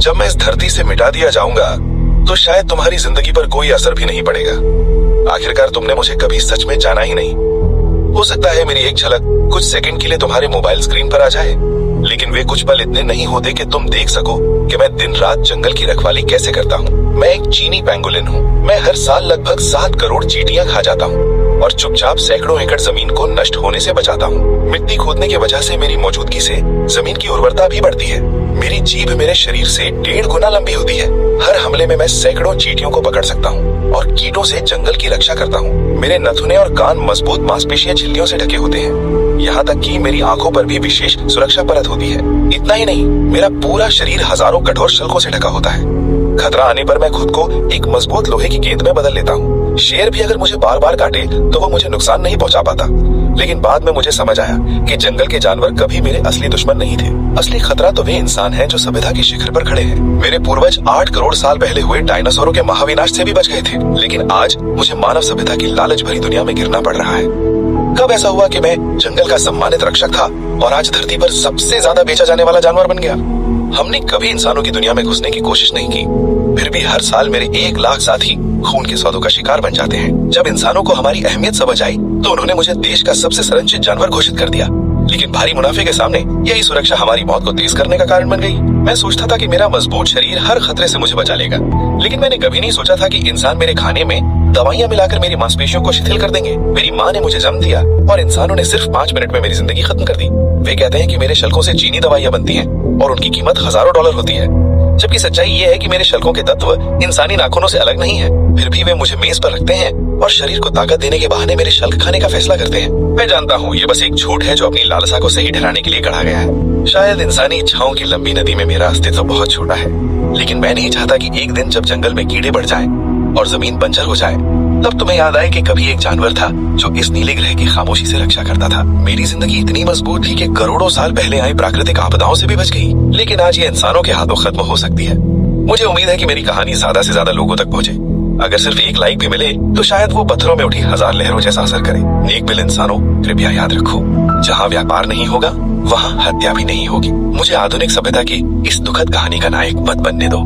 जब मैं इस धरती से मिटा दिया जाऊंगा तो शायद तुम्हारी जिंदगी पर कोई असर भी नहीं पड़ेगा। आखिरकार तुमने मुझे कभी सच में जाना ही नहीं। हो सकता है मेरी एक झलक कुछ सेकंड के लिए तुम्हारे मोबाइल स्क्रीन पर आ जाए, लेकिन वे कुछ पल इतने नहीं होते कि तुम देख सको कि मैं दिन रात जंगल की रखवाली कैसे करता हूँ। मैं एक चीनी पेंगुलिन हूँ। मैं हर साल लगभग 7 करोड़ चींटियां खा जाता हूँ और चुपचाप सैकड़ों एकड़ जमीन को नष्ट होने से बचाता हूँ। मिट्टी खोदने की वजह से मेरी मौजूदगी से जमीन की उर्वरता भी बढ़ती है। मेरी जीभ मेरे शरीर से 1.5 गुना लंबी होती है। हर हमले में मैं सैकड़ों चींटियों को पकड़ सकता हूँ और कीटों से जंगल की रक्षा करता हूँ। मेरे नथुने और कान मजबूत मांसपेशियां झिल्लियों से ढके होते हैं। यहाँ तक कि मेरी आंखों पर भी विशेष सुरक्षा परत होती है। इतना ही नहीं, मेरा पूरा शरीर हजारों कठोर शल्कों से ढका होता है। खतरा आने पर मैं खुद को एक मजबूत लोहे की गेंद में बदल लेता हूँ। शेर भी अगर मुझे बार बार काटे तो वो मुझे नुकसान नहीं पहुँचा पाता। लेकिन बाद में मुझे समझ आया कि जंगल के जानवर कभी मेरे असली दुश्मन नहीं थे। असली खतरा तो वे इंसान हैं जो सभ्यता के शिखर पर खड़े हैं। मेरे पूर्वज 8 करोड़ साल पहले हुए डायनासोरों के महाविनाश से भी बच गए थे, लेकिन आज मुझे मानव सभ्यता की लालच भरी दुनिया में गिरना पड़ रहा है। कब ऐसा हुआ कि मैं जंगल का सम्मानित रक्षक था और आज धरती पर सबसे ज्यादा बेचा जाने वाला जानवर बन गया? हमने कभी इंसानों की दुनिया में घुसने की कोशिश नहीं की, फिर भी हर साल मेरे 1 लाख साथी खून के सौदों का शिकार बन जाते हैं। जब इंसानों को हमारी अहमियत समझ आई तो उन्होंने मुझे देश का सबसे संरक्षित जानवर घोषित कर दिया। लेकिन भारी मुनाफे के सामने यही सुरक्षा हमारी मौत को तेज करने का कारण बन गई। मैं सोचता था कि मेरा मजबूत शरीर हर खतरे से मुझे बचा लेगा, लेकिन मैंने कभी नहीं सोचा था कि इंसान मेरे खाने में दवाइयाँ मिलाकर मेरी मांसपेशियों को शिथिल कर देंगे। मेरी माँ ने मुझे जन्म दिया और इंसानों ने सिर्फ 5 मिनट में मेरी जिंदगी खत्म कर दी। वे कहते हैं कि मेरे शल्कों से चीनी दवाइयाँ बनती हैं और उनकी कीमत हजारों डॉलर होती है, जबकि सच्चाई ये है कि मेरे शल्कों के तत्व इंसानी नाखूनों से अलग नहीं है। फिर भी वे मुझे मेज पर रखते हैं और शरीर को ताकत देने के बहाने मेरे शल्क खाने का फैसला करते हैं। मैं जानता हूँ ये बस एक झूठ है जो अपनी लालसा को सही ठहराने के लिए गढ़ा गया है। शायद इंसानी इच्छाओं की लंबी नदी में मेरा अस्तित्व बहुत छोटा है, लेकिन मैं नहीं चाहता कि एक दिन जब जंगल में कीड़े बढ़ जाएं और जमीन बंजर हो जाए तब तुम्हें याद आए कि कभी एक जानवर था जो इस नीले ग्रह की खामोशी से रक्षा करता था। मेरी जिंदगी इतनी मजबूत थी कि करोड़ों साल पहले आई प्राकृतिक आपदाओं से भी बच गई, लेकिन आज ये इंसानों के हाथों खत्म हो सकती है। मुझे उम्मीद है कि मेरी कहानी ज्यादा से ज्यादा लोगों तक पहुंचे। अगर सिर्फ 1 लाइक भी मिले तो शायद वो पत्थरों में उठी 1000 लहरों जैसा असर करे। नेक दिल इंसानों, कृपया याद रखो, जहाँ व्यापार नहीं होगा वहाँ हत्या भी नहीं होगी। मुझे आधुनिक सभ्यता की इस दुखद कहानी का नायक मत बनने दो।